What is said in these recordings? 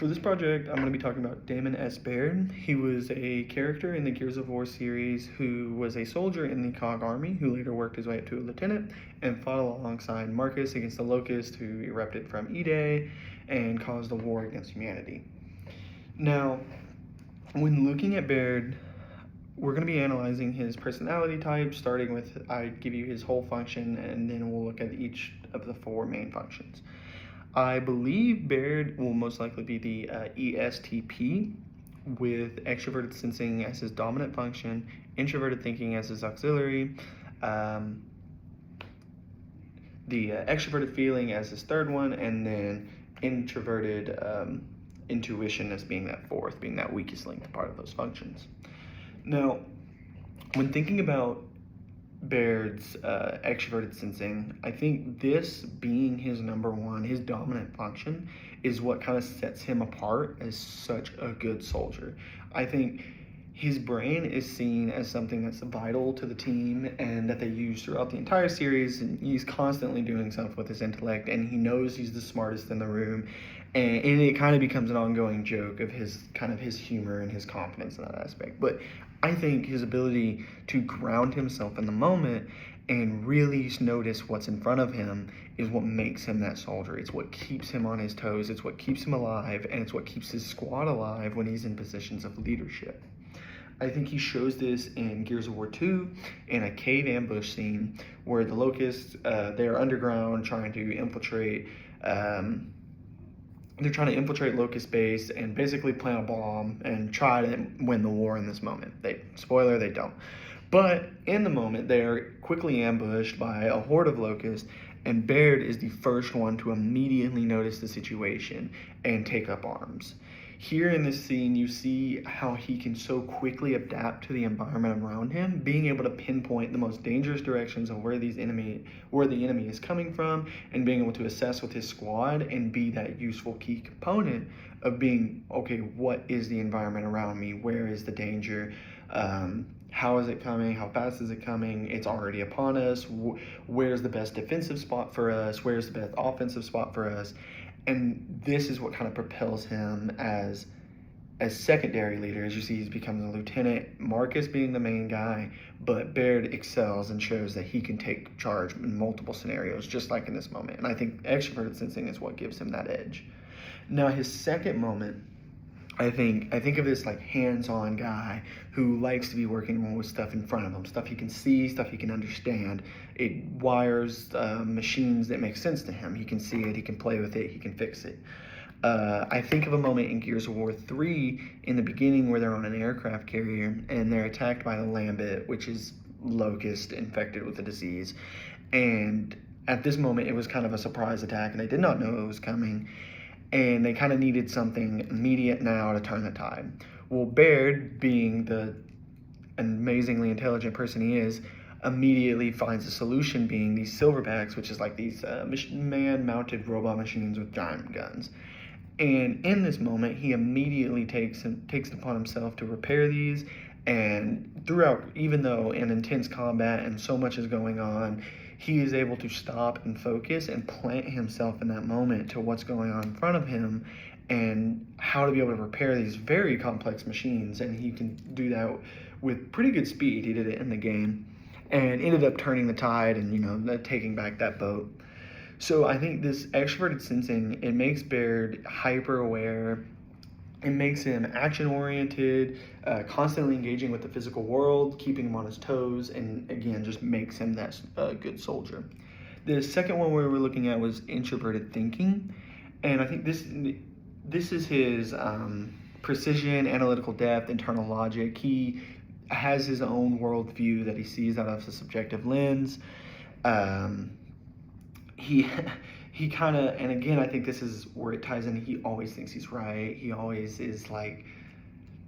For this project, I'm going to be talking about Damon S. Baird. He was a character in the Gears of War series who was a soldier in the COG Army who later worked his way up to a lieutenant and fought alongside Marcus against the Locust, who erupted from E-Day and caused a war against humanity. Now, when looking at Baird, we're going to be analyzing his personality type, starting with I give you his whole function, and then we'll look at each of the four main functions. I believe Baird will most likely be the ESTP, with extroverted sensing as his dominant function, introverted thinking as his auxiliary, the extroverted feeling as his third one, and then introverted intuition as being that fourth, being that weakest link part of those functions. Now, when thinking about Baird's extroverted sensing, I think this being his number one, his dominant function, is what kind of sets him apart as such a good soldier. I think his brain is seen as something that's vital to the team and that they use throughout the entire series, and he's constantly doing stuff with his intellect, and he knows he's the smartest in the room, and it kind of becomes an ongoing joke of his humor and his confidence in that aspect. But I think his ability to ground himself in the moment and really notice what's in front of him is what makes him that soldier. It's what keeps him on his toes, it's what keeps him alive, and it's what keeps his squad alive when he's in positions of leadership. I think he shows this in Gears of War 2 in a cave ambush scene where the Locusts, they're underground trying to infiltrate, Locust base and basically plant a bomb and try to win the war in this moment. Spoiler, they don't. But in the moment, they're quickly ambushed by a horde of Locusts, and Baird is the first one to immediately notice the situation and take up arms. Here in this scene, you see how he can so quickly adapt to the environment around him, being able to pinpoint the most dangerous directions of where the enemy is coming from, and being able to assess with his squad and be that useful key component of being, okay, what is the environment around me? Where is the danger? How is it coming? How fast is it coming? It's already upon us. Where's the best defensive spot for us? Where's the best offensive spot for us? And this is what kind of propels him as secondary leader. As you see, he's becoming a lieutenant, Marcus being the main guy, but Baird excels and shows that he can take charge in multiple scenarios, just like in this moment. And I think extroverted sensing is what gives him that edge. Now, his second moment, I think of this like hands-on guy who likes to be working with stuff in front of him, stuff he can see, stuff he can understand. It wires machines that make sense to him. He can see it, he can play with it, he can fix it. I think of a moment in Gears of War 3 in the beginning where they're on an aircraft carrier and they're attacked by the Lambit, which is Locust infected with the disease. And at this moment, it was kind of a surprise attack, and they did not know it was coming. And they kind of needed something immediate now to turn the tide. Well, Baird, being the amazingly intelligent person he is, immediately finds a solution, being these silverbacks, which is like these man-mounted robot machines with giant guns. And in this moment, he immediately takes it upon himself to repair these. And throughout, even though in intense combat and so much is going on, he is able to stop and focus and plant himself in that moment to what's going on in front of him and how to be able to repair these very complex machines. And he can do that with pretty good speed. He did it in the game and ended up turning the tide and, taking back that boat. So I think this extroverted sensing, it makes Baird hyper aware. It makes him action-oriented, constantly engaging with the physical world, keeping him on his toes, and again, just makes him that good soldier. The second one we were looking at was introverted thinking, and I think this is his precision, analytical depth, internal logic. He has his own worldview that he sees out of a subjective lens. He kind of, and again, I think this is where it ties in. He always thinks he's right. He always is like,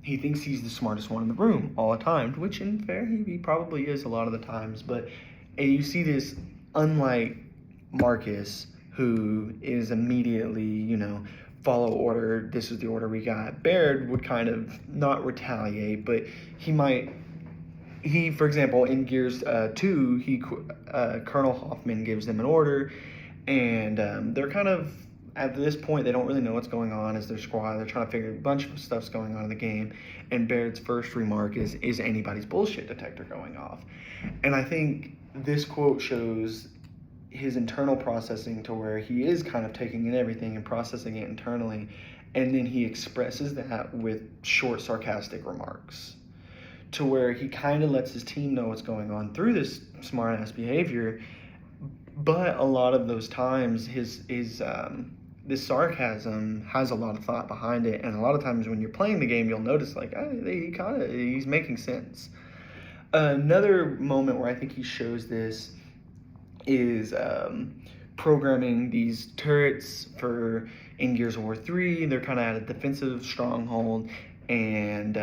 he thinks he's the smartest one in the room all the time, which in fair, he probably is a lot of the times. But you see this, unlike Marcus, who is immediately, follow order. This is the order we got. Baird would kind of not retaliate, but for example, in Gears 2, Colonel Hoffman gives them an order, and they're kind of at this point, they don't really know what's going on as their squad. They're trying to figure a bunch of stuff's going on in the game. And Baird's first remark is anybody's bullshit detector going off? And I think this quote shows his internal processing to where he is kind of taking in everything and processing it internally. And then he expresses that with short, sarcastic remarks to where he kind of lets his team know what's going on through this smart-ass behavior. But a lot of those times, this sarcasm has a lot of thought behind it, and a lot of times when you're playing the game, you'll notice like, he's making sense. Another moment where I think he shows this is programming these turrets for in Gears of War 3. They're kind of at a defensive stronghold, and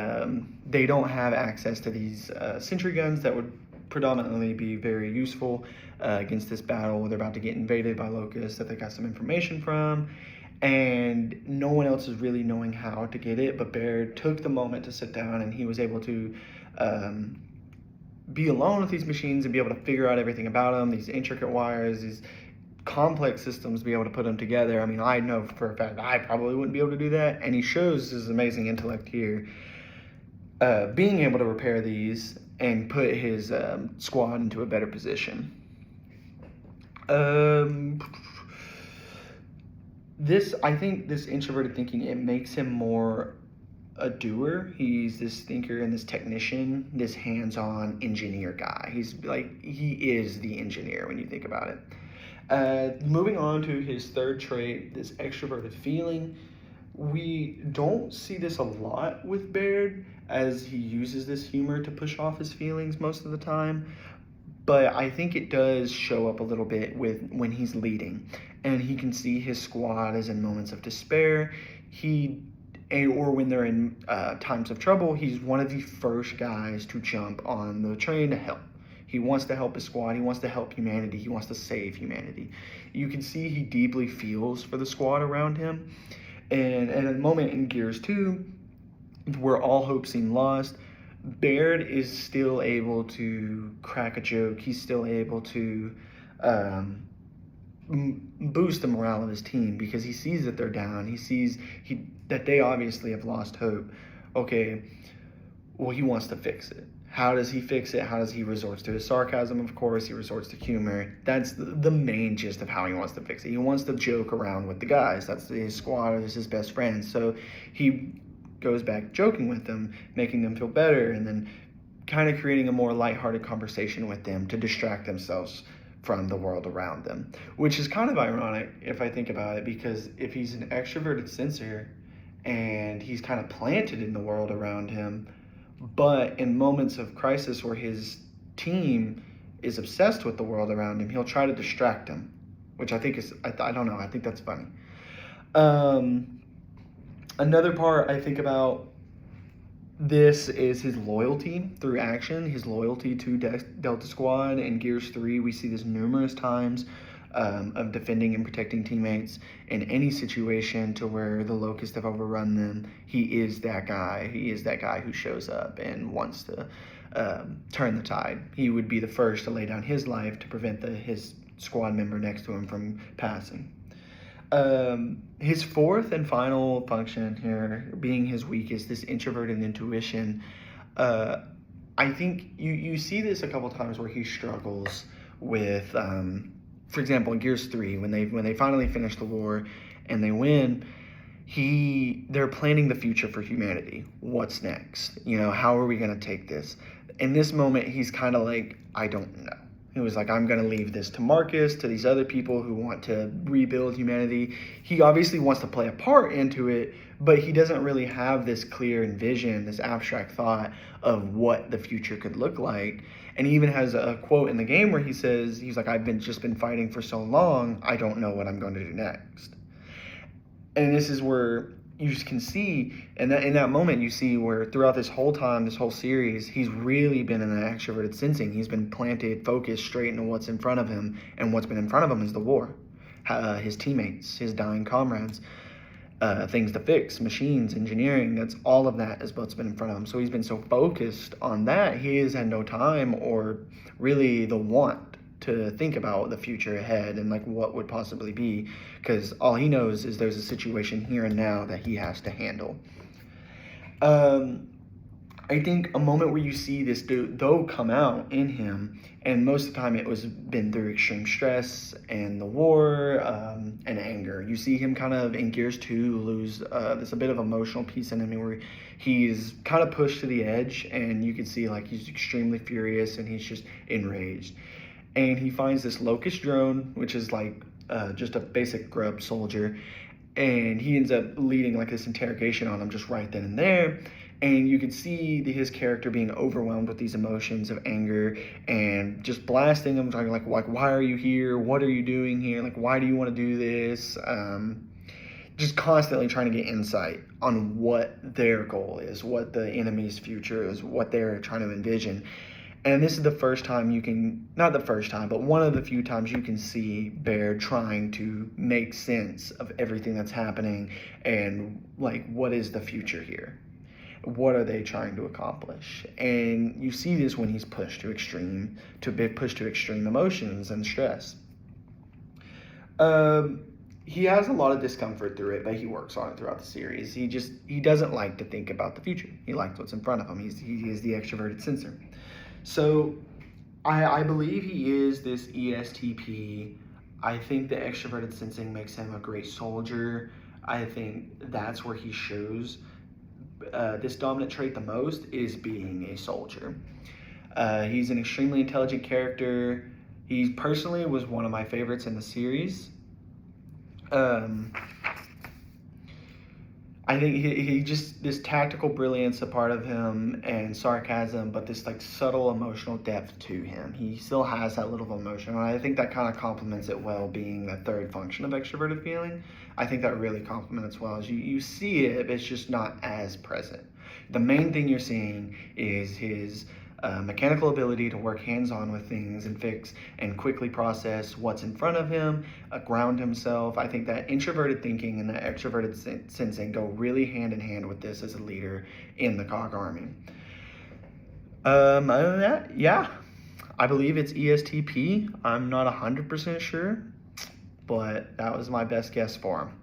they don't have access to these sentry guns that would predominantly be very useful against this battle. They're about to get invaded by locusts that they got some information from, and no one else is really knowing how to get it, but Baird took the moment to sit down, and he was able to be alone with these machines and be able to figure out everything about them, these intricate wires, these complex systems, be able to put them together. I mean, I know for a fact I probably wouldn't be able to do that, and he shows his amazing intellect here, being able to repair these and put his squad into a better position. I think this introverted thinking, it makes him more a doer. He's this thinker and this technician, this hands-on engineer guy. He is the engineer when you think about it. Moving on to his third trait, this extroverted feeling. We don't see this a lot with Baird, as he uses this humor to push off his feelings most of the time. But I think it does show up a little bit when he's leading, and he can see his squad is in moments of despair. Or when they're in times of trouble, he's one of the first guys to jump on the train to help. He wants to help his squad. He wants to help humanity. He wants to save humanity. You can see he deeply feels for the squad around him. And at a moment in Gears 2, where all hope seemed lost, Baird is still able to crack a joke. He's still able to boost the morale of his team because he sees that they're down. He sees that they obviously have lost hope. Okay, well, he wants to fix it. How does he fix it? How does he resort to his sarcasm? Of course, he resorts to humor. That's the main gist of how he wants to fix it. He wants to joke around with the guys. That's his squad, is his best friends. So he goes back joking with them, making them feel better, and then kind of creating a more lighthearted conversation with them to distract themselves from the world around them, which is kind of ironic if I think about it, because if he's an extroverted sensor and he's kind of planted in the world around him, but in moments of crisis where his team is obsessed with the world around him, he'll try to distract them, which I think is, I don't know, I think that's funny. Another part I think about this is his loyalty through action, his loyalty to Delta Squad. In Gears 3, we see this numerous times of defending and protecting teammates in any situation to where the Locusts have overrun them. He is that guy. He is that guy who shows up and wants to turn the tide. He would be the first to lay down his life to prevent his squad member next to him from passing. His fourth and final function here, being his weakest, this introverted intuition. I think you see this a couple times where he struggles with, for example, in Gears 3, when they finally finish the war and they win, they're planning the future for humanity. What's next? How are we going to take this? In this moment, he's kind of like, I don't know. He was like, I'm going to leave this to Marcus, to these other people who want to rebuild humanity. He obviously wants to play a part into it, but he doesn't really have this clear vision, this abstract thought of what the future could look like. And he even has a quote in the game where he says, he's like, I've just been fighting for so long, I don't know what I'm going to do next. And this is where you just can see, and in that moment, you see where throughout this whole time, this whole series, he's really been in an extroverted sensing. He's been planted, focused straight into what's in front of him, and what's been in front of him is the war, his teammates, his dying comrades, things to fix, machines, engineering. That's all of that is what's been in front of him. So he's been so focused on that, he has had no time or really the want to think about the future ahead and like what would possibly be, because all he knows is there's a situation here and now that he has to handle. I think a moment where you see this though come out in him, and most of the time it was been through extreme stress and the war, and anger. You see him kind of in Gears 2 lose this a bit of emotional piece in him where he's kind of pushed to the edge, and you can see like he's extremely furious and he's just enraged. And he finds this locust drone, which is like just a basic grub soldier, and he ends up leading like this interrogation on him just right then and there. And you can see his character being overwhelmed with these emotions of anger and just blasting him, talking like why are you here? What are you doing here? Like, why do you want to do this? Just constantly trying to get insight on what their goal is, what the enemy's future is, what they're trying to envision. And this is the first time you can, not the first time, but one of the few times you can see Baird trying to make sense of everything that's happening and like, what is the future here? What are they trying to accomplish? And you see this when he's pushed to extreme emotions and stress. He has a lot of discomfort through it, but he works on it throughout the series. He doesn't like to think about the future. He likes what's in front of him. He is the extroverted sensor. So I believe he is this ESTP. I think the extroverted sensing makes him a great soldier. I think that's where he shows this dominant trait the most, is being a soldier. He's an extremely intelligent character. He personally was one of my favorites in the series. I think he just, this tactical brilliance a part of him and sarcasm, but this like subtle emotional depth to him. He still has that little emotion, and I think that kind of complements it well, being the third function of extroverted feeling. I think that really complements well as you see it, it's just not as present. The main thing you're seeing is his mechanical ability to work hands-on with things and fix and quickly process what's in front of him, ground himself. I think that introverted thinking and that extroverted sensing go really hand in hand with this as a leader in the COG Army. Other than that, yeah, I believe it's ESTP. I'm not 100% sure, but that was my best guess for him.